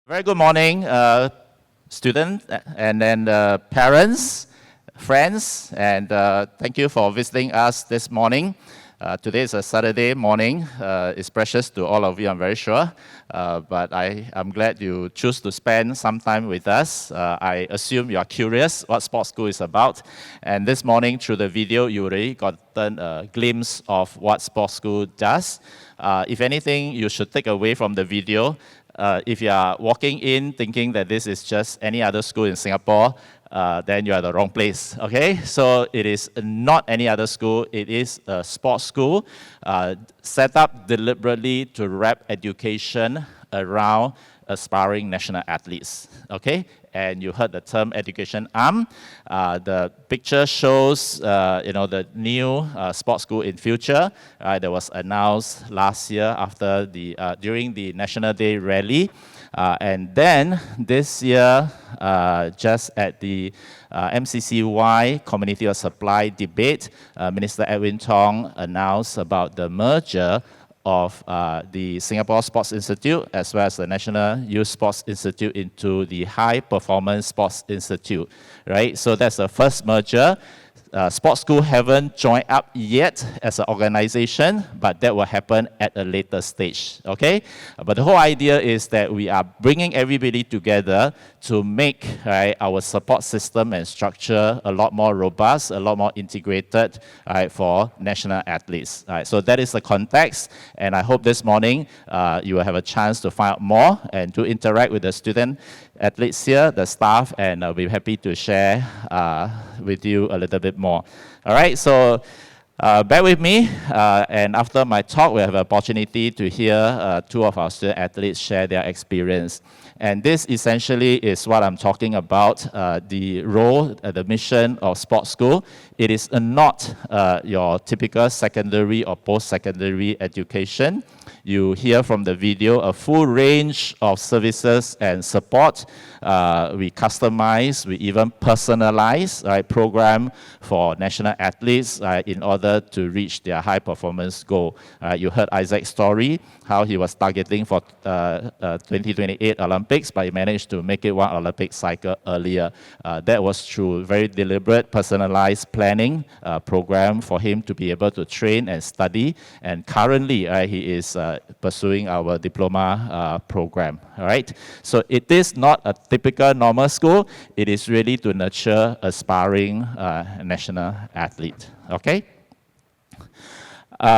Very good morning, students and then parents, friends, and thank you for visiting us this morning. Today is a Saturday morning. It's precious to all of you, I'm very sure. But I'm glad you choose to spend some time with us. I assume you are curious what sports school is about. And this morning, through the video, you already gotten a glimpse of what sports school does. If anything, you should take away from the video. If you are walking in thinking that this is just any other school in Singapore, then you are at the wrong place, okay? So it is not any other school. It is a sports school set up deliberately to wrap education around aspiring national athletes, okay? And you heard the term education arm. The picture shows, the new sports school in future that was announced last year after during the National Day rally. And then this year, just at the MCCY Community of Supply debate, Minister Edwin Tong announced about the merger of the Singapore Sports Institute as well as the National Youth Sports Institute into the High Performance Sports Institute, right? So that's the first merger. Sports school haven't joined up yet as an organization, but that will happen at a later stage, okay? But the whole idea is that we are bringing everybody together to make our support system and structure a lot more robust, a lot more integrated for national athletes. So that is the context, and I hope this morning you will have a chance to find out more and to interact with the student athletes here, the staff, and I'll be happy to share with you a little bit more. All right, so bear with me, and after my talk, we have an opportunity to hear two of our student athletes share their experience. And this essentially is what I'm talking about, the role, the mission of sports school. It is not your typical secondary or post-secondary education. You hear from the video a full range of services and support. We customize, we even personalize program for national athletes in order to reach their high performance goal. You heard Isaac's story, how he was targeting for 2028 Olympics, but he managed to make it one Olympic cycle earlier. That was through very deliberate, personalized planning program for him to be able to train and study. And currently, he is pursuing our diploma program. All right. So it is not a typical normal school. It is really to nurture aspiring national athlete. Okay.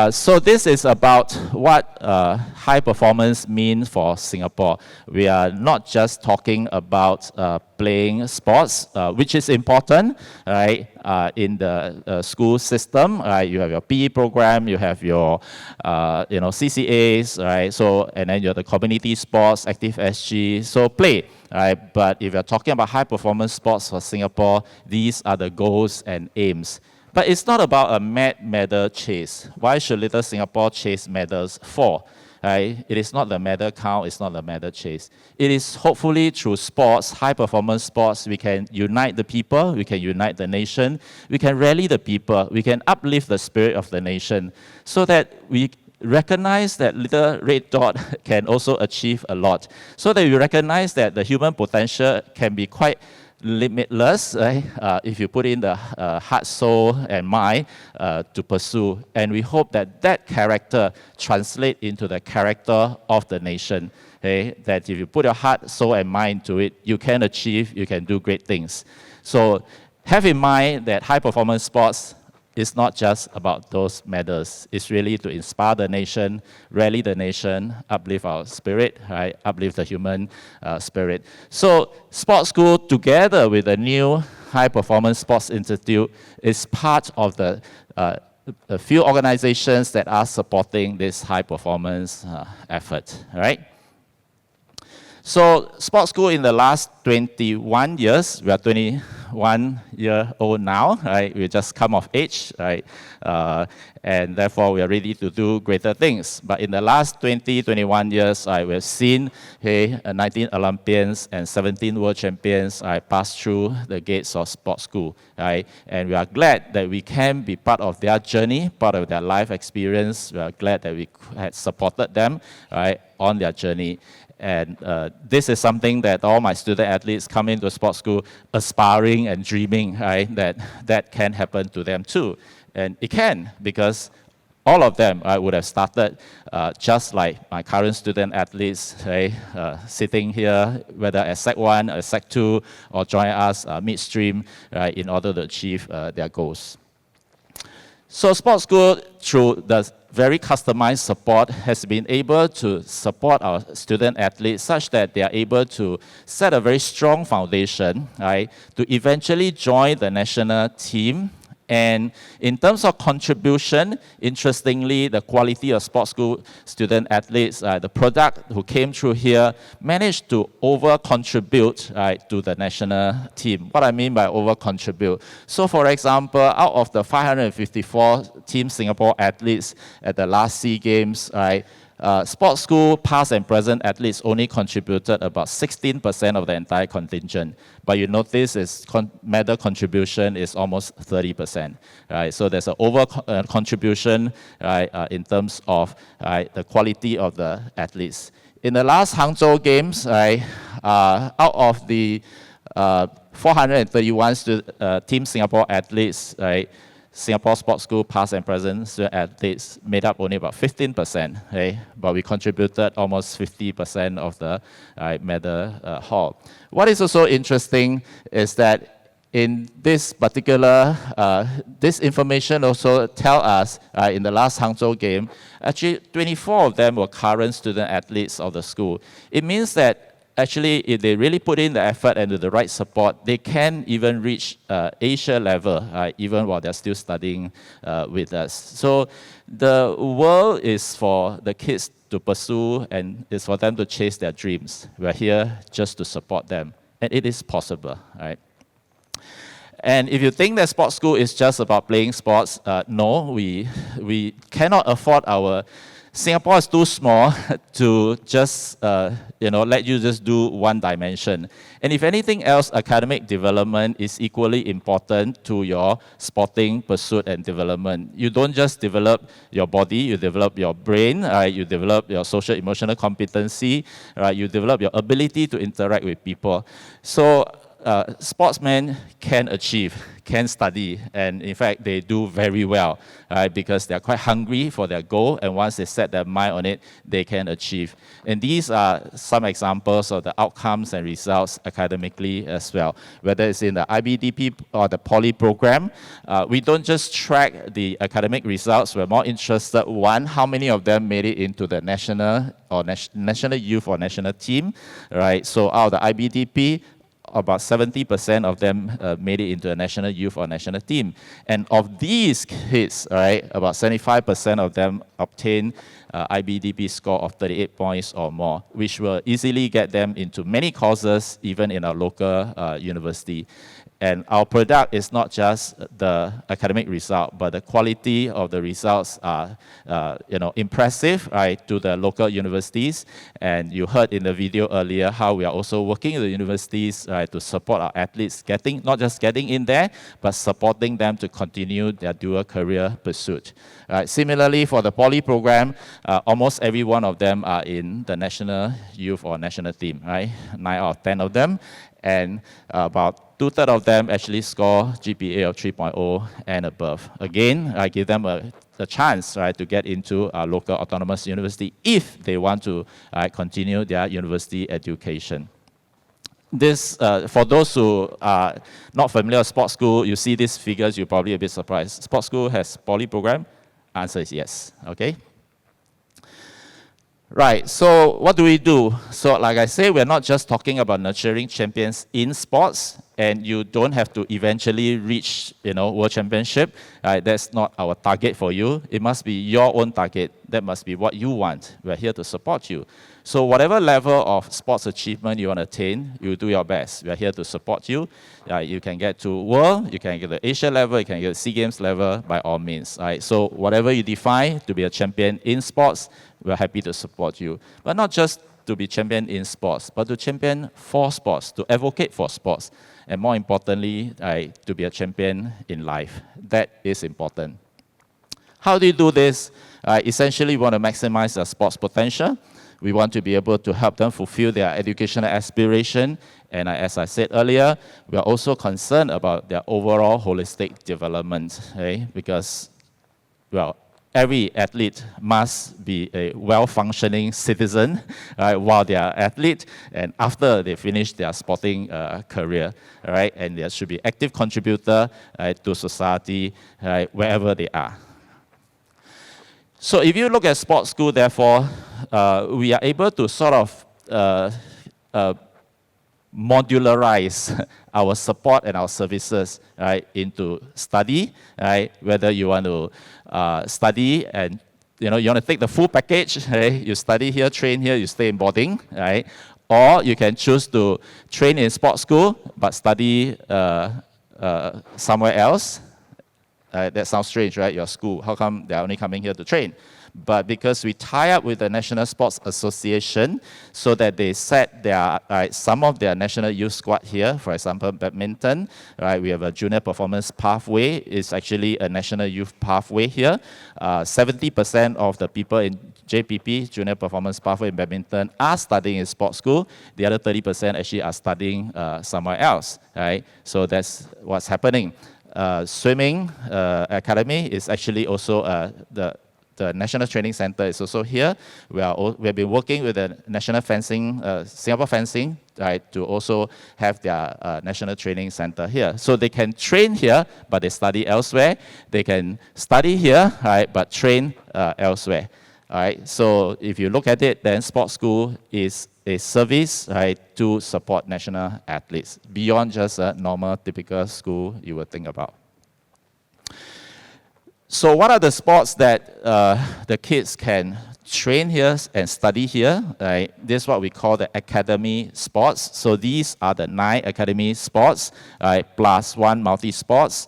So this is about what high performance means for Singapore. We are not just talking about playing sports, which is important, right? In the school system, you have your PE program, you have your, CCAs, right? So and then you have the community sports, Active SG. So play. Right? But if you're talking about high performance sports for Singapore, these are the goals and aims. But it's not about a medal chase. Why should Little Singapore chase medals for? Right? It is not the medal count, it's not the medal chase. It is hopefully through sports, high-performance sports, we can unite the people, we can unite the nation, we can rally the people, we can uplift the spirit of the nation so that we recognize that little red dot can also achieve a lot. So that we recognize that the human potential can be quite limitless, right? If you put in the heart, soul, and mind to pursue. And we hope that that character translates into the character of the nation. Okay? That if you put your heart, soul, and mind to it, you can achieve, you can do great things. So have in mind that high-performance sports is not just about those medals. It's really to inspire the nation, rally the nation, uplift our spirit, right? Uplift the human spirit. So sports school, together with the new High Performance Sports Institute, is part of the few organizations that are supporting this high performance effort, right? So sports school in the last 21 years, we are 21-year-old now, right? We just come of age, right? And therefore we are ready to do greater things. But in the last 21 years, we've seen 19 Olympians and 17 world champions pass through the gates of sports school, right? And we are glad that we can be part of their journey, part of their life experience. We are glad that we had supported them, right? on their journey. And this is something that all my student athletes come into sports school aspiring and dreaming, right, that can happen to them too. And it can, because all of them would have started just like my current student athletes, right, sitting here, whether at Sec 1 or Sec 2, or join us midstream, right, in order to achieve their goals. So sports school, through the very customized support, has been able to support our student athletes such that they are able to set a very strong foundation, right, to eventually join the national team. And in terms of contribution, interestingly, the quality of sports school student athletes, the product who came through here, managed to over-contribute to the national team. What I mean by over-contribute. So for example, out of the 554 Team Singapore athletes at the last SEA Games, sports school past and present athletes only contributed about 16% of the entire contingent. But you notice its medal contribution is almost 30%. Right? So there's an over contribution in terms of the quality of the athletes. In the last Hangzhou Games, out of the 431 Team Singapore athletes, Singapore Sports School past and present student athletes made up only about 15%, but we contributed almost 50% of the medal haul. What is also interesting is that in this particular, this information also tell us in the last Hangzhou game, actually 24 of them were current student athletes of the school. It means that actually, if they really put in the effort and the right support, they can even reach Asia level, even while they're still studying with us. So the world is for the kids to pursue, and it's for them to chase their dreams. We're here just to support them, and it is possible, right? And if you think that sports school is just about playing sports, no, we cannot afford our Singapore is too small to just, let you just do one dimension. And if anything else, academic development is equally important to your sporting pursuit and development. You don't just develop your body, you develop your brain, you develop your social emotional competency, you develop your ability to interact with people. So sportsmen can achieve, can study, and in fact, they do very well, because they're quite hungry for their goal, and once they set their mind on it, they can achieve. And these are some examples of the outcomes and results academically as well. Whether it's in the IBDP or the poly program, we don't just track the academic results, we're more interested, one, how many of them made it into the national or national youth or national team, right? So out of the IBDP, about 70% of them made it into a national youth or national team. And of these kids, about 75% of them obtained IBDP score of 38 points or more, which will easily get them into many courses, even in our local university. And our product is not just the academic result, but the quality of the results are, impressive, to the local universities. And you heard in the video earlier how we are also working with the universities, to support our athletes, not just getting in there, but supporting them to continue their dual career pursuit. Similarly, for the poly program, almost every one of them are in the national youth or national team, 9 out of 10 of them. And about 2/3 of them actually score GPA of 3.0 and above. Again, I give them a chance, to get into a local autonomous university if they want to continue their university education. This, for those who are not familiar with sports school, you see these figures, you're probably a bit surprised. Sports school has poly program? Answer is yes, okay? Right, so what do we do? So like I say, we're not just talking about nurturing champions in sports, and you don't have to eventually reach, world championship. That's not our target for you. It must be your own target. That must be what you want. We're here to support you. So whatever level of sports achievement you want to attain, you do your best. We're here to support you. You can get to world, you can get to Asia level, you can get to SEA Games level, by all means. So whatever you define to be a champion in sports, we're happy to support you. But not just to be champion in sports, but to champion for sports, to advocate for sports. And more importantly, to be a champion in life. That is important. How do you do this? Essentially, we want to maximize the sports potential. We want to be able to help them fulfill their educational aspiration. And as I said earlier, we are also concerned about their overall holistic development, okay? Because, well, every athlete must be a well-functioning citizen while they are athlete and after they finish their sporting career, right? And they should be active contributor to society wherever they are. So if you look at sports school, therefore, we are able to sort of modularize our support and our services, right, into study, right? Whether you want to study and you want to take the full package, right? You study here, train here, you stay in boarding, right? Or you can choose to train in sports school but study somewhere else. That sounds strange, right? Your school, how come they're only coming here to train? But because we tie up with the National Sports Association so that they set their, some of their national youth squad here, for example, badminton, right? We have a junior performance pathway. It's actually a national youth pathway here. 70% of the people in JPP, junior performance pathway in badminton, are studying in sports school. The other 30% actually are studying somewhere else, right? So that's what's happening. Swimming academy is actually also the National Training Center is also here. We have been working with the National Fencing, Singapore Fencing, right, to also have their National Training Center here. So they can train here, but they study elsewhere. They can study here, right, but train elsewhere. All right. So if you look at it, then sports school is a service, right, to support national athletes beyond just a normal, typical school you would think about. So what are the sports that the kids can train here and study here? Right? This is what we call the academy sports. So these are the 9 academy sports, right, plus 1 multi-sports,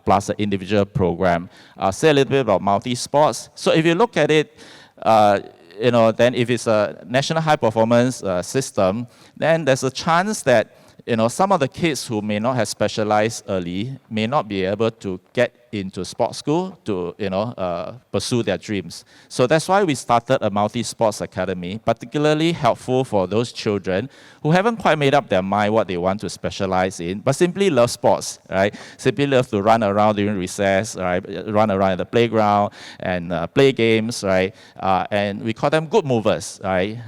plus an individual program. I'll say a little bit about multi-sports. So if you look at it, then if it's a national high-performance system, then there's a chance that some of the kids who may not have specialized early may not be able to get into sports school to pursue their dreams. So that's why we started a multi-sports academy, particularly helpful for those children who haven't quite made up their mind what they want to specialize in, but simply love sports, right? Simply love to run around during recess, right? Run around at the playground and play games, right? And we call them good movers, right?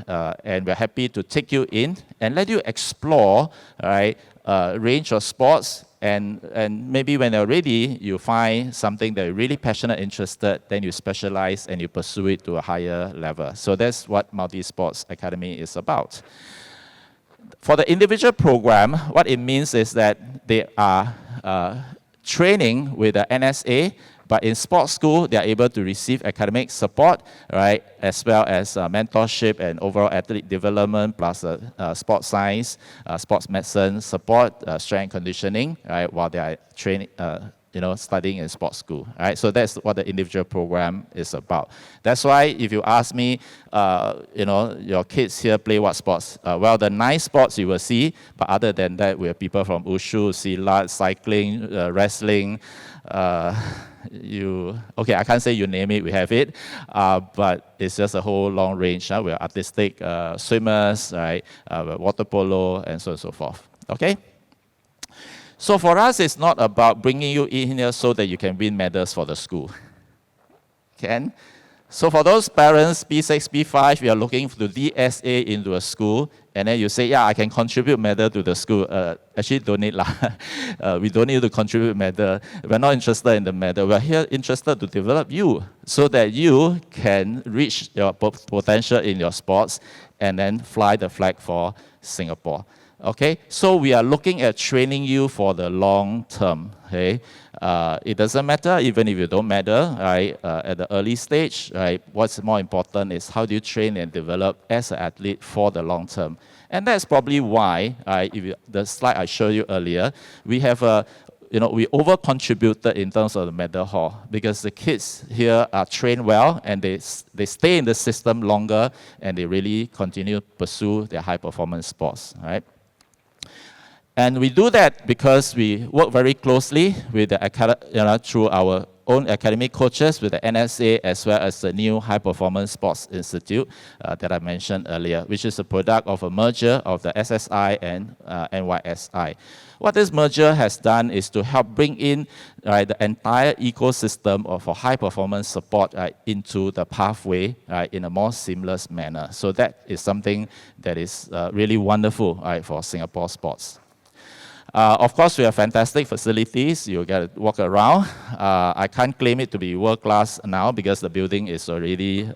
And we're happy to take you in and let you explore, right, a range of sports. And maybe when you're ready, you find something that you're really passionate, interested, then you specialize and you pursue it to a higher level. So that's what Multi-Sports Academy is about. For the individual program, what it means is that they are training with the NSA, but in sports school, they are able to receive academic support, right, as well as mentorship and overall athlete development, plus sports science, sports medicine support, strength and conditioning, right, while they are training, studying in sports school, right? So that's what the individual program is about. That's why if you ask me, your kids here play what sports? Well, the 9 sports you will see, but other than that, we have people from Wushu, Silat, cycling, wrestling, I can't say you name it, we have it, but it's just a whole long range. We're artistic swimmers, right? Water polo, and so on and so forth. Okay? So for us, it's not about bringing you in here so that you can win medals for the school. Can? So for those parents, P6, P5, you are looking to DSA into a school, and then you say, yeah, I can contribute medal to the school. Actually, don't need lah. We don't need to contribute medal. We're not interested in the medal. We're here interested to develop you so that you can reach your potential in your sports and then fly the flag for Singapore. Okay, so we are looking at training you for the long term. Okay, it doesn't matter even if you don't matter, right? At the early stage, right? What's more important is how do you train and develop as an athlete for the long term, and that's probably why, the slide I showed you earlier, we have we over-contributed in terms of the medal haul because the kids here are trained well and they stay in the system longer and they really continue to pursue their high-performance sports, right? And we do that because we work very closely with the through our own academic coaches with the NSA as well as the new High Performance Sports Institute that I mentioned earlier, which is a product of a merger of the SSI and NYSI. What this merger has done is to help bring in the entire ecosystem for high performance support into the pathway in a more seamless manner. So that is something that is really wonderful for Singapore sports. Of course, we have fantastic facilities. You get to walk around. I can't claim it to be world class now because the building is already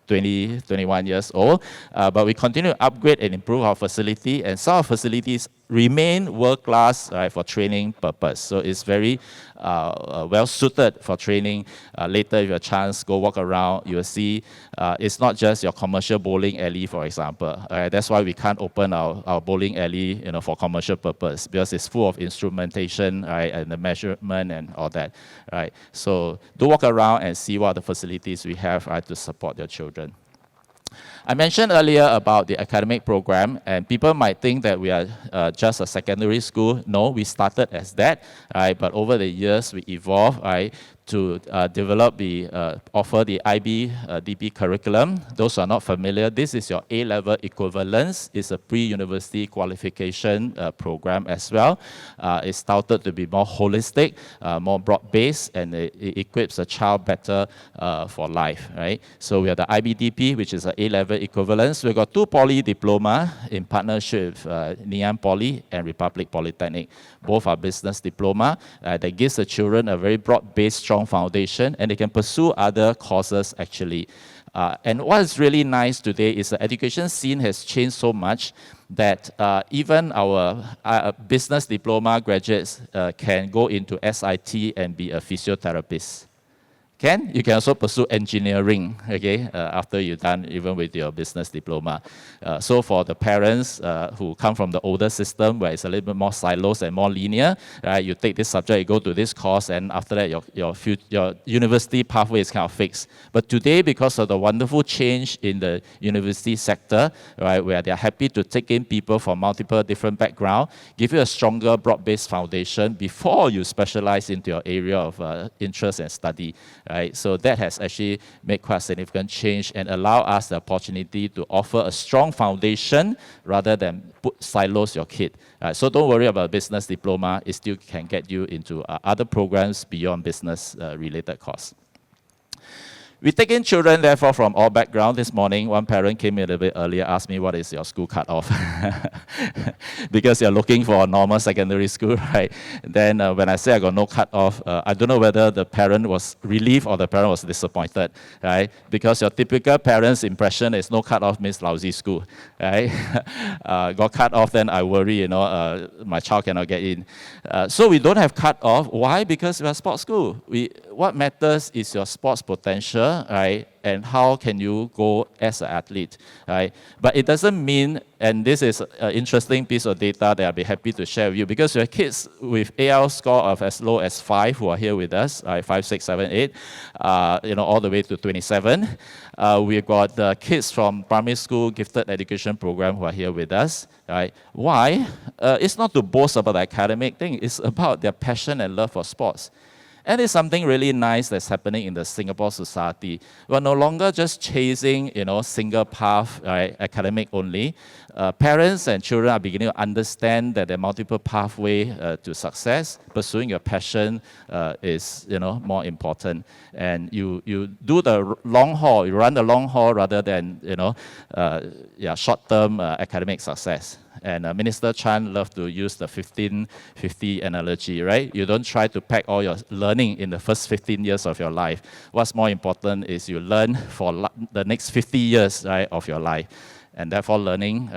20, 21 years old. But we continue to upgrade and improve our facility, and some of our facilities remain world-class for training purpose. So it's very well-suited for training. Later, if you have a chance, go walk around, you will see it's not just your commercial bowling alley, for example. That's why we can't open our bowling alley for commercial purpose, because it's full of instrumentation and the measurement and all that. So do walk around and see what the facilities we have to support your children. I mentioned earlier about the academic program, and people might think that we are just a secondary school. No, we started as that, but over the years we evolved to develop offer the IB-DP curriculum. Those who are not familiar, this is your A-level equivalence. It's a pre-university qualification program as well. It's touted to be more holistic, more broad-based, and it equips a child better for life, So we have the IB-DP, which is an A-level equivalence. We've got 2 poly diploma in partnership with Ngee Poly and Republic Polytechnic. Both are business diploma that gives the children a very broad-based, strong foundation, and they can pursue other courses actually. And what is really nice today is the education scene has changed so much that even our business diploma graduates can go into SIT and be a physiotherapist. You can also pursue engineering, after you're done even with your business diploma. So for the parents who come from the older system where it's a little bit more silos and more linear, you take this subject, you go to this course, and after that your university pathway is kind of fixed. But today, because of the wonderful change in the university sector, where they're happy to take in people from multiple different backgrounds, give you a stronger broad-based foundation before you specialize into your area of interest and study. So that has actually made quite a significant change and allow us the opportunity to offer a strong foundation rather than silos your kid. So don't worry about business diploma. It still can get you into other programs beyond business-related courses. We take in children, therefore, from all backgrounds. This morning, one parent came in a bit earlier, asked me, what is your school cutoff? Because you're looking for a normal secondary school, Then when I say I got no cutoff, I don't know whether the parent was relieved or the parent was disappointed, Because your typical parent's impression is no cutoff means lousy school, Got cut off, then I worry, my child cannot get in. So we don't have cutoff. Why? Because we are a sports school. What matters is your sports potential, and how can you go as an athlete, But it doesn't mean, and this is an interesting piece of data that I'll be happy to share with you, because we have kids with AL score of as low as 5 who are here with us, 5, 6, 7, 8, all the way to 27. We've got kids from primary school gifted education program who are here with us, Why? It's not to boast about the academic thing, it's about their passion and love for sports. And it's something really nice that's happening in the Singapore society. We're no longer just chasing, single path, academic only. Parents and children are beginning to understand that there are multiple pathways to success. Pursuing your passion is, more important. And you do the long haul. You run the long haul rather than, short-term academic success. And Minister Chan loved to use the 15-50 analogy, You don't try to pack all your learning in the first 15 years of your life. What's more important is you learn for the next 50 years, of your life. And therefore, learning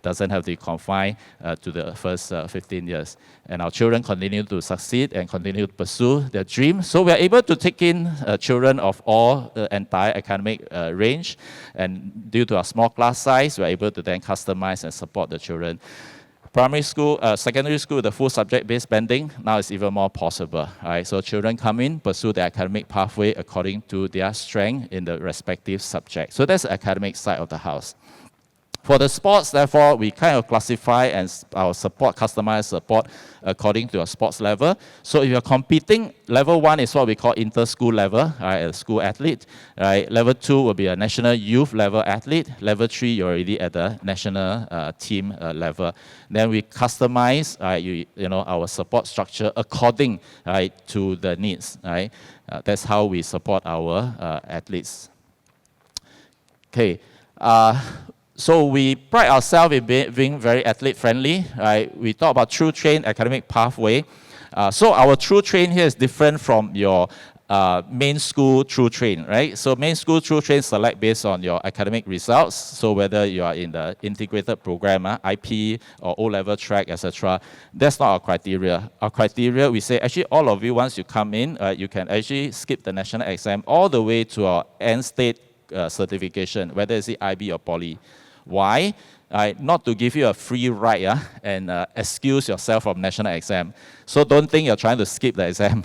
doesn't have to be confined to the first 15 years. And our children continue to succeed and continue to pursue their dream. So we are able to take in children of all the entire academic range. And due to our small class size, we are able to then customize and support the children. Primary school, secondary school, the full subject-based blending, now it's even more possible. So children come in, pursue the academic pathway according to their strength in the respective subject. So that's the academic side of the house. For the sports, therefore, we kind of classify and our support, customized support according to your sports level. So if you're competing, level 1 is what we call inter-school level, right, a school athlete. Right? Level 2 will be a national youth level athlete. Level 3, you're already at the national team level. Then we customize our support structure according to the needs. Right? That's how we support our athletes. Okay. So we pride ourselves in being very athlete-friendly. Right? We talk about True Train academic pathway. So our True Train here is different from your main school True Train, right? So main school True Train select based on your academic results. So whether you are in the integrated program, IP or O-level track, etc. That's not our criteria. Our criteria, we say actually all of you, once you come in, you can actually skip the national exam all the way to our end state certification, whether it's the IB or Poly. Why? Not to give you a free ride and excuse yourself from national exam. So don't think you're trying to skip the exam.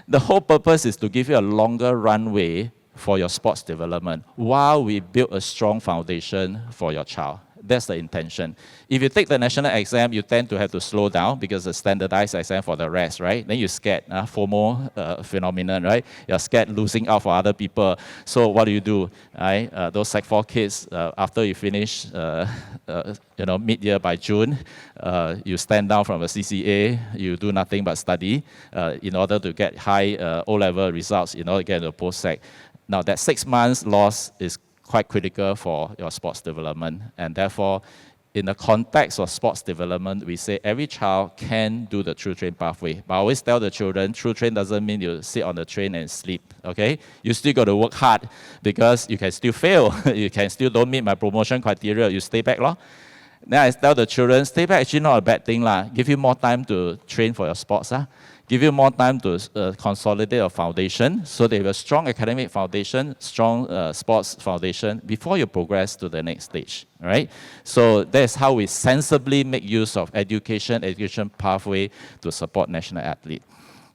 The whole purpose is to give you a longer runway for your sports development while we build a strong foundation for your child. That's the intention. If you take the national exam, you tend to have to slow down because the standardized exam for the rest, right? Then you're scared, FOMO phenomenon, right? You're scared losing out for other people. So what do? Right? Those Sec 4 kids, after you finish, mid-year by June, you stand down from a CCA, you do nothing but study in order to get high O-level results, in order to get into post-sec. Now that 6 months loss is quite critical for your sports development, and therefore in the context of sports development, we say every child can do the True Train pathway. But I always tell the children, True Train doesn't mean you sit on the train and sleep, okay? You still got to work hard because you can still fail. You can still don't meet my promotion criteria, you stay back. Then I tell the children, stay back actually not a bad thing. Give you more time to train for your sports. Give you more time to consolidate your foundation so they have a strong academic foundation, strong sports foundation before you progress to the next stage, right? So that's how we sensibly make use of education pathway to support national athlete.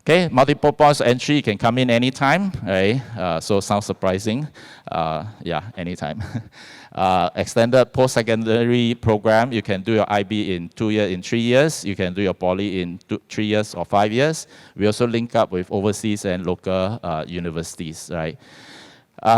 Okay, multiple points of entry, you can come in anytime, right? So sounds surprising. Yeah, anytime. Extended post-secondary program, you can do your IB in 2 years, in 3 years. You can do your Poly in 3 years or 5 years. We also link up with overseas and local universities, right?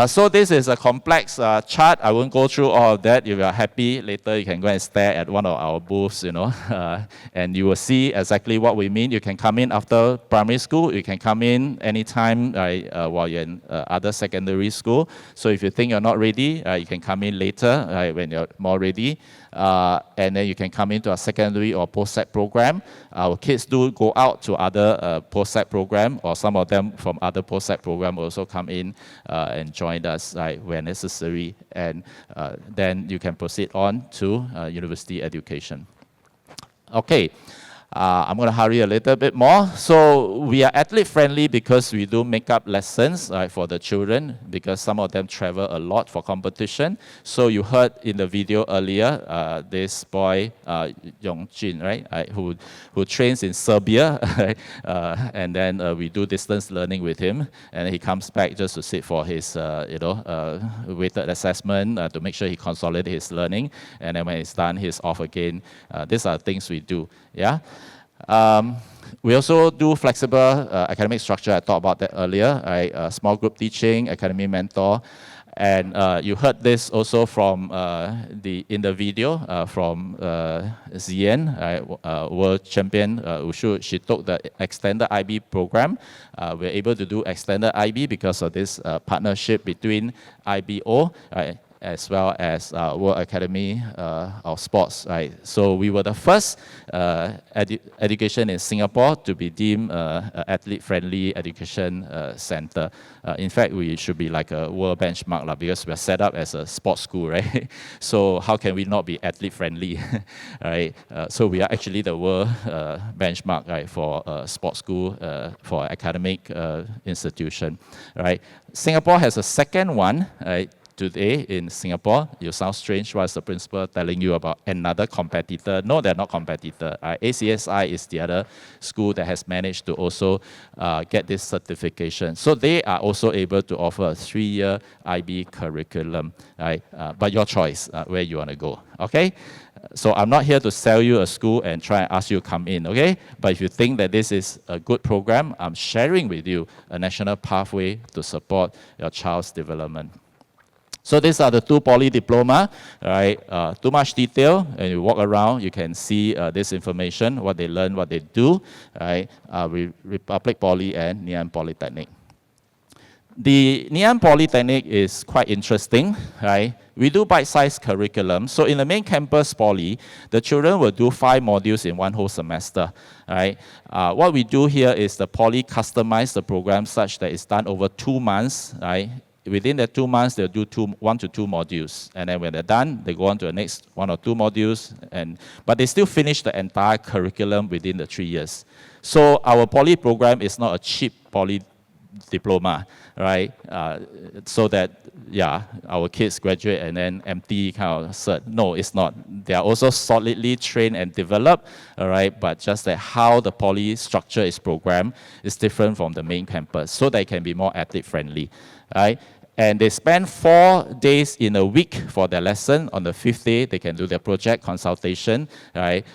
So this is a complex chart. I won't go through all of that. If you are happy, later you can go and stare at one of our booths, and you will see exactly what we mean. You can come in after primary school. You can come in anytime while you're in other secondary school. So if you think you're not ready, you can come in later when you're more ready. And then you can come into a secondary or post-sec program. Our kids do go out to other post-sec program, or some of them from other post-sec program also come in and join us where necessary. And then you can proceed on to university education. Okay. I'm going to hurry a little bit more. So we are athlete-friendly because we do make-up lessons for the children, because some of them travel a lot for competition. So you heard in the video earlier, this boy, Yongjin, right, who trains in Serbia, and then we do distance learning with him, and he comes back just to sit for his, weighted assessment to make sure he consolidates his learning, and then when it's done, he's off again. These are things we do, yeah. We also do flexible academic structure. I talked about that earlier, right? Small group teaching, academy mentor. And you heard this also from in the video from Zien, world champion Wushu. She took the extended IB program. We're able to do extended IB because of this partnership between IBO, as well as World Academy of Sports, right? So we were the first education in Singapore to be deemed athlete-friendly education center. In fact, we should be like a world benchmark because we're set up as a sports school, right? So how can we not be athlete-friendly, right? So we are actually the world benchmark, right, for sports school, for academic institution, right? Singapore has a second one, right? today in Singapore, you sound strange. Why is the principal telling you about another competitor? No, they're not competitor. ACSI is the other school that has managed to also get this certification. So they are also able to offer a 3-year IB curriculum, right? But your choice where you want to go, okay? So I'm not here to sell you a school and try and ask you to come in, okay? But if you think that this is a good program, I'm sharing with you a national pathway to support your child's development. So these are the 2 poly diploma, right? Too much detail, and you walk around, you can see this information, what they learn, what they do, right? Republic Poly and Ngee Ann Polytechnic. The Ngee Ann Polytechnic is quite interesting, right? We do bite-sized curriculum. So in the main campus poly, the children will do 5 modules in 1 whole semester, right? What we do here is the poly customize the program such that it's done over 2 months, right? Within the 2 months, they'll do 1 to 2 modules. And then when they're done, they go on to the next 1 or 2 modules. But they still finish the entire curriculum within the 3 years. So our poly program is not a cheap poly diploma, right? So that, yeah, our kids graduate and then empty kind of cert. No, it's not. They are also solidly trained and developed, all right? But just that how the poly structure is programmed is different from the main campus, so they can be more athlete-friendly, right? And they spend 4 days in a week for their lesson. On the 5th day, they can do their project consultation, right?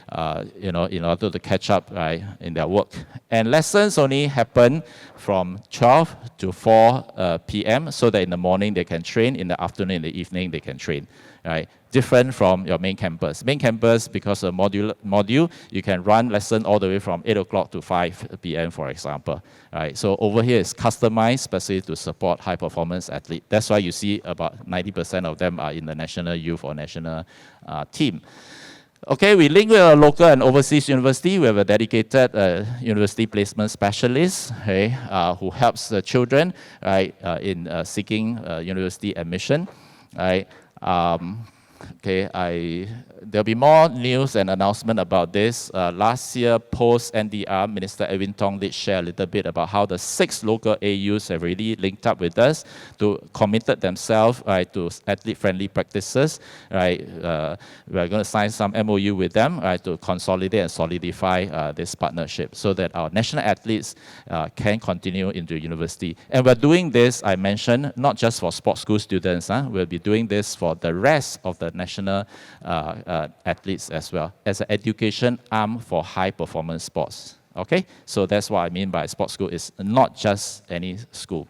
In order to catch up, right, in their work. And lessons only happen from 12 to 4 p.m. so that in the morning they can train, in the afternoon, in the evening they can train, right? Different from your main campus. Main campus, because of module, you can run lesson all the way from 8 o'clock to 5 p.m., for example. Right? So over here is customized specially to support high-performance athletes. That's why you see about 90% of them are in the national youth or national team. Okay, we link with a local and overseas university. We have a dedicated university placement specialist, okay, who helps the children, right, in seeking university admission. Right? There'll be more news and announcement about this. Last year, post-NDR, Minister Edwin Tong did share a little bit about how the 6 local AUs have really linked up with us to committed themselves, right, to athlete-friendly practices. Right? We're going to sign some MOU with them, right, to consolidate and solidify this partnership so that our national athletes can continue into university. And we're doing this, I mentioned, not just for sports school students. We'll be doing this for the rest of the national athletes as well, as an education arm for high-performance sports. Okay, so that's what I mean by sports school. Is not just any school.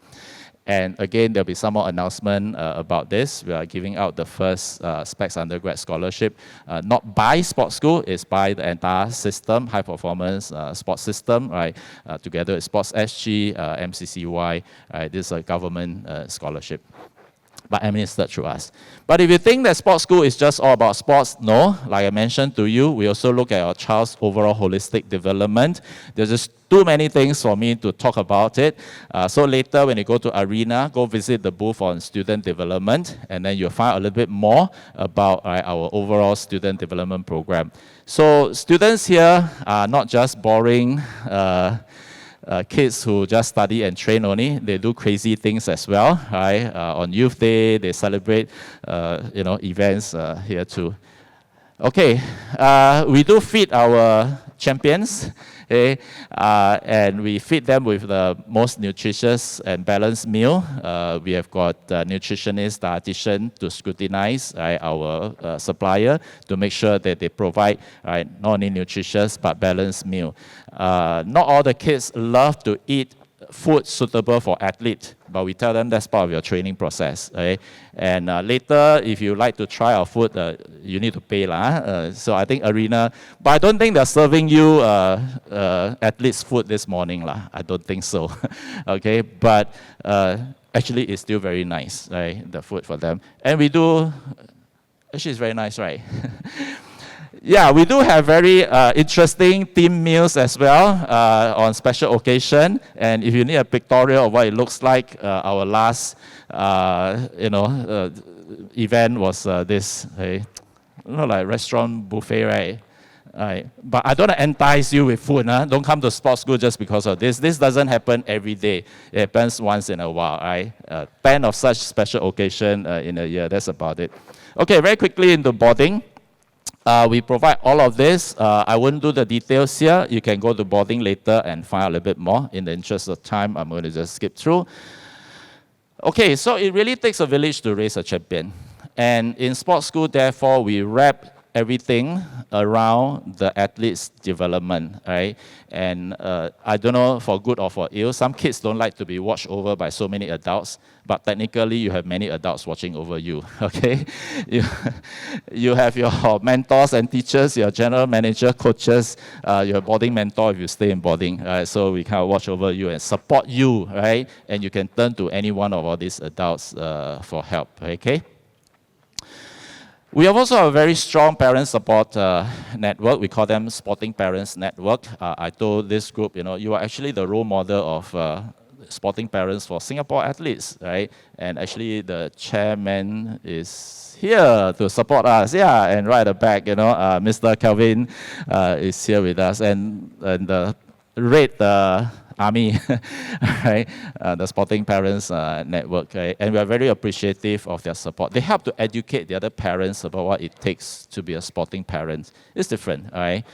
And again, there'll be some more announcement about this. We are giving out the first SPECS undergrad scholarship, not by sports school, it's by the entire system, high-performance sports system, right? Together with Sports SG, MCCY, right? This is a government scholarship, but administered through us. But if you think that sports school is just all about sports, no. Like I mentioned to you, we also look at our child's overall holistic development. There's just too many things for me to talk about it. So later when you go to Arena, go visit the booth on student development, and then you'll find a little bit more about our overall student development program. So students here are not just boring kids who just study and train only. They do crazy things as well, right? On Youth Day, they celebrate, events here too. Okay, we do feed our champions, okay? And we feed them with the most nutritious and balanced meal. We have got nutritionists, dietitian to scrutinize, right, our supplier to make sure that they provide, right, not only nutritious but balanced meal. Not all the kids love to eat food suitable for athletes, but we tell them that's part of your training process. Okay? And later, if you like to try our food, you need to pay. So I think Arena, but I don't think they're serving you athletes' food this morning. I don't think so. Okay, but actually it's still very nice, right? The food for them. And we do, actually it's very nice, right? Yeah, we do have very interesting team meals as well on special occasion. And if you need a pictorial of what it looks like, our last, event was this, like restaurant buffet, right? Right. But I don't want to entice you with food. Huh? Don't come to sports school just because of this. This doesn't happen every day. It happens once in a while. Right? 10 of such special occasion in a year. That's about it. Okay, very quickly into boarding. We provide all of this. I won't do the details here. You can go to boarding later and find out a little bit more. In the interest of time, I'm going to just skip through. Okay, so it really takes a village to raise a champion. And in sports school, therefore, we wrap everything around the athlete's development, right? And I don't know for good or for ill, some kids don't like to be watched over by so many adults, but technically you have many adults watching over you, okay? You have your mentors and teachers, your general manager, coaches, your boarding mentor if you stay in boarding, right? So we kind of watch over you and support you, right? And you can turn to any one of all these adults for help, okay? We have also a very strong parent support network. We call them Sporting Parents Network. I told this group, you are actually the role model of sporting parents for Singapore athletes, right? And actually the chairman is here to support us, yeah, and right at the back, Mr. Kelvin is here with us, and the red army, right? The Sporting Parents Network, right? And we are very appreciative of their support. They help to educate the other parents about what it takes to be a sporting parent. It's different, right?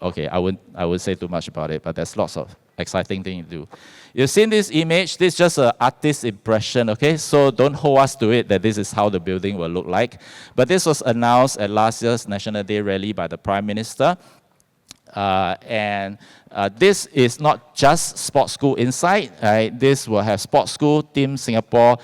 Okay, I wouldn't say too much about it, but there's lots of exciting things to do. You've seen this image. This is just an artist's impression, okay? So don't hold us to it that this is how the building will look like. But this was announced at last year's National Day rally by the Prime Minister. This is not just sports school inside, right? This will have sports school, Team Singapore.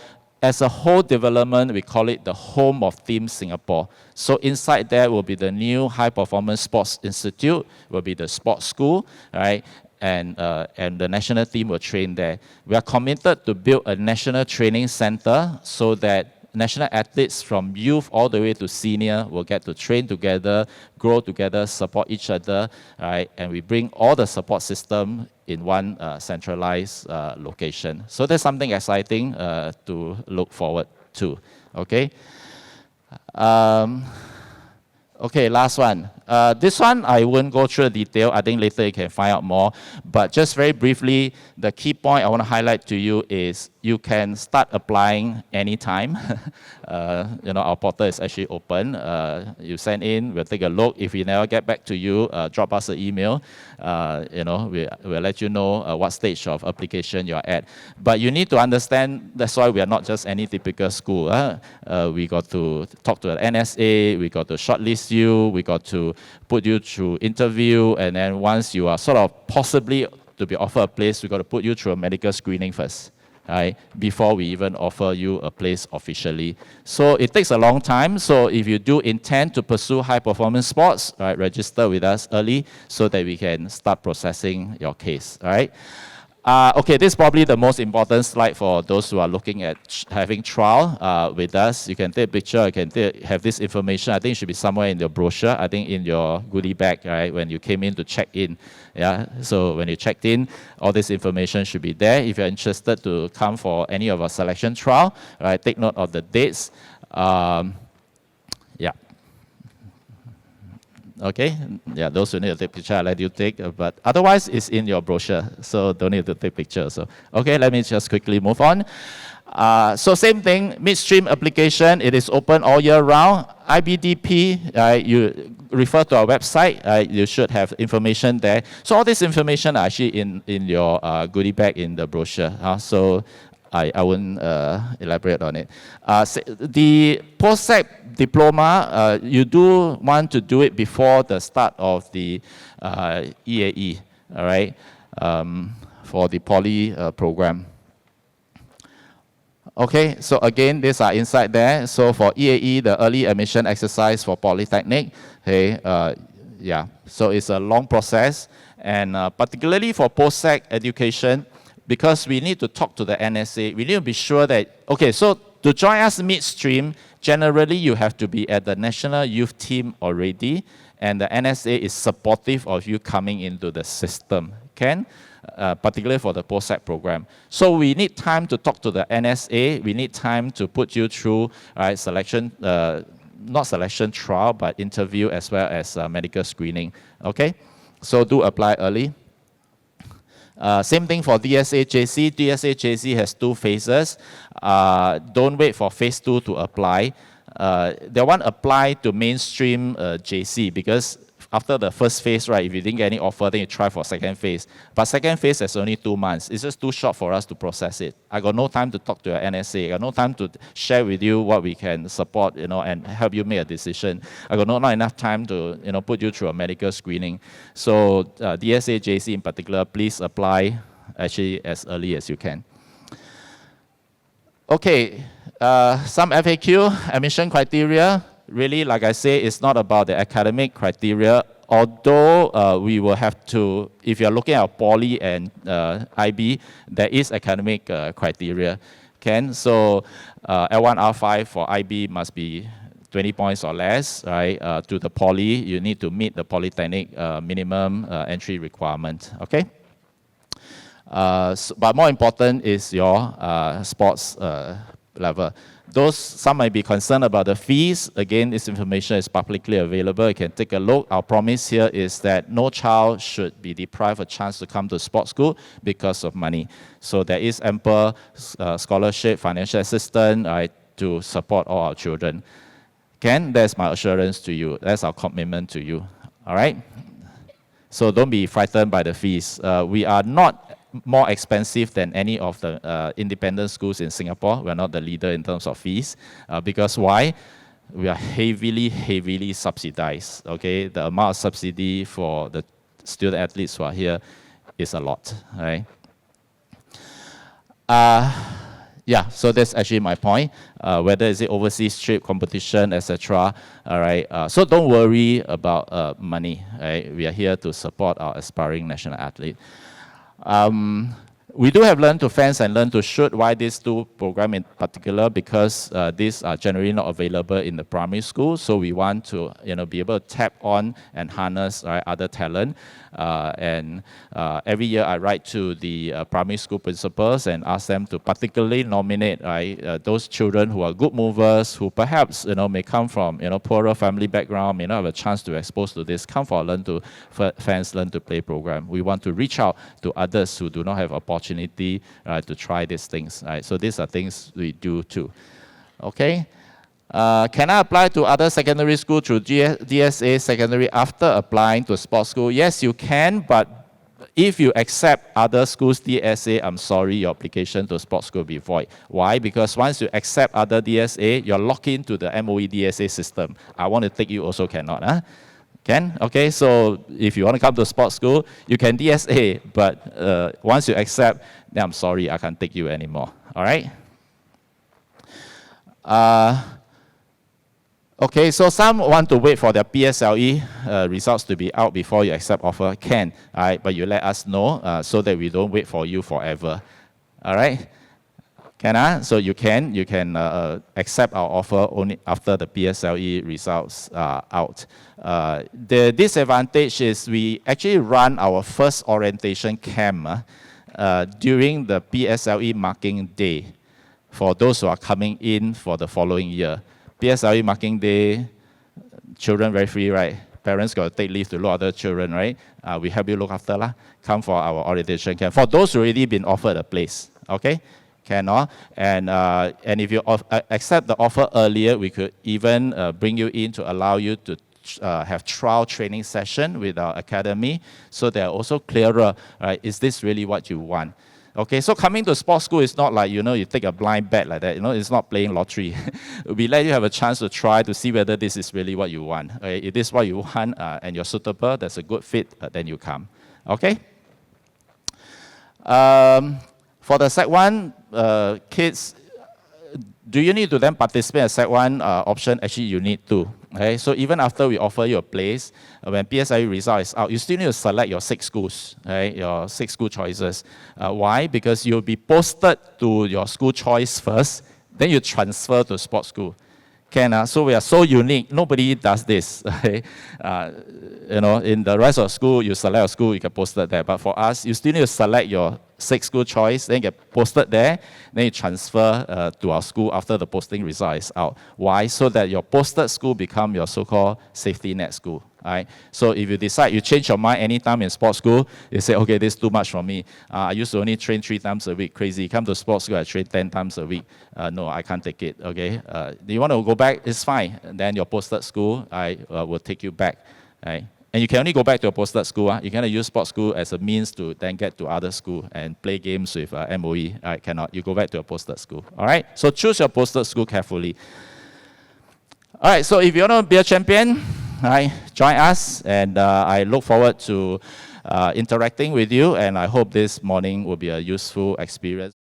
As a whole development, we call it the home of Team Singapore. So inside there will be the new High Performance Sports Institute, will be the sports school, right? And the national team will train there. We are committed to build a national training center so that national athletes from youth all the way to senior will get to train together, grow together, support each other, right? And we bring all the support system in one centralized location. So there's something exciting to look forward to, okay? Okay, last one. This one, I won't go through the detail. I think later you can find out more. But just very briefly, the key point I want to highlight to you is you can start applying anytime. Our portal is actually open. You send in, we'll take a look. If we never get back to you, drop us an email. We'll let you know what stage of application you're at. But you need to understand, that's why we are not just any typical school. We got to talk to the NSA, we got to shortlist you, we got to put you through interview, and then once you are sort of possibly to be offered a place, we got to put you through a medical screening first, right, before we even offer you a place officially. So it takes a long time. So if you do intend to pursue high performance sports, right, register with us early so that we can start processing your case, right? Okay, this is probably the most important slide for those who are looking at having trial with us. You can take a picture, you can have this information. I think it should be somewhere in your brochure, I think in your goodie bag, right, when you came in to check in. Yeah, so when you checked in, all this information should be there. If you're interested to come for any of our selection trial, right, take note of the dates. Yeah. Okay, yeah, those who need to take picture, I'll let you take, but otherwise it's in your brochure, so don't need to take pictures. So, okay, let me just quickly move on. So same thing, midstream application, it is open all year round. IBDP, you refer to our website, you should have information there. So all this information are actually in your goodie bag in the brochure. So I won't elaborate on it. The post-sec diploma, you do want to do it before the start of the EAE, all right, for the poly program. Okay, so again, these are inside there. So for EAE, the early admission exercise for Polytechnic, okay, yeah, so it's a long process, and particularly for post-sec education, because we need to talk to the NSA, we need to be sure that, okay, so to join us midstream, generally you have to be at the National Youth Team already, and the NSA is supportive of you coming into the system, particularly for the post-sec program. So we need time to talk to the NSA, we need time to put you through selection not selection trial, but interview as well as medical screening. Okay, so do apply early. Same thing for DSA JC. DSA JC has 2 phases. Don't wait for phase 2 to apply. They want to apply to mainstream JC because after the first phase, right, if you didn't get any offer, then you try for second phase. But second phase is only 2 months. It's just too short for us to process it. I got no time to talk to your NSA. I got no time to share with you what we can support, and help you make a decision. I got not enough time to, put you through a medical screening. So DSA JC in particular, please apply actually as early as you can. Okay, some FAQ, admission criteria. Really, like I say, it's not about the academic criteria, although we will have to, if you're looking at poly and IB, there is academic criteria. So L1, R5 for IB must be 20 points or less, right? To the poly, you need to meet the polytechnic minimum entry requirement, okay? But more important is your sports level. Some might be concerned about the fees. Again, this information is publicly available. You can take a look. Our promise here is that no child should be deprived a chance to come to sports school because of money. So there is ample scholarship, financial assistance, right, to support all our children. That's my assurance to you. That's our commitment to you. All right? So don't be frightened by the fees. We are not more expensive than any of the independent schools in Singapore. We're not the leader in terms of fees. Because why? We are heavily subsidized. Okay, the amount of subsidy for the student athletes who are here is a lot. Right? Yeah, so that's actually my point. Whether is it overseas trip, competition, etc. All right. So don't worry about money. Right? We are here to support our aspiring national athlete. We do have Learn to Fence and Learn to Shoot. Why these 2 programs in particular? Because these are generally not available in the primary school, so we want to be able to tap on and harness other talent. Every year I write to the primary school principals and ask them to particularly nominate those children who are good movers, who perhaps may come from poorer family background, may not have a chance to be exposed to this. Come for a Learn to Fence, Learn to Play program. We want to reach out to others who do not have opportunity to try these things. Right? So these are things we do too. Okay. Can I apply to other secondary school through DSA secondary after applying to sports school? Yes, you can, but if you accept other schools' DSA, I'm sorry, your application to sports school will be void. Why? Because once you accept other DSA, you're locked into the MOE DSA system. I want to take you also cannot. Huh? Can? Okay, so if you want to come to sports school, you can DSA, but once you accept, then I'm sorry, I can't take you anymore. All right? Okay, so some want to wait for their PSLE results to be out before you accept offer. Can, all right, but you let us know so that we don't wait for you forever. All right? So you can accept our offer only after the PSLE results are out. The disadvantage is we actually run our first orientation camp during the PSLE marking day for those who are coming in for the following year. PSLE marking day, children very free, right? Parents got to take leave to look after children, right? We help you look after lah. Come for our orientation camp. For those who already been offered a place, okay? Cannot. And if you accept the offer earlier, we could even bring you in to allow you to have trial training session with our academy, so they're also clearer, right? Is this really what you want? Okay, so coming to sports school is not like, you take a blind bet like that. It's not playing lottery. We let you have a chance to try to see whether this is really what you want. Okay, if this is what you want and you're suitable, that's a good fit, then you come. Okay? For the Sec 1 kids, do you need to then participate in Sec 1 option? Actually, you need to. Okay, so even after we offer you a place, when PSLE result is out, you still need to select your 6 schools, right? Your 6 school choices. Why? Because you'll be posted to your school choice first, then you transfer to sports school. So we are so unique. Nobody does this. Okay? In the rest of school, you select a school, you get posted there. But for us, you still need to select your 6 school choice, then get posted there, then you transfer to our school after the posting result is out. Why? So that your posted school become your so-called safety net school. Right? So if you decide, you change your mind anytime in sports school, you say, okay, this is too much for me. I used to only train 3 times a week, crazy. Come to sports school, I train 10 times a week. No, I can't take it, okay? Do you want to go back? It's fine. And then your posted school, I will take you back, right? And you can only go back to your posted school. You cannot use sports school as a means to then get to other school and play games with MOE. Cannot. You go back to your posted school. All right? So choose your posted school carefully. All right, so if you want to be a champion, join us, and I look forward to interacting with you, and I hope this morning will be a useful experience.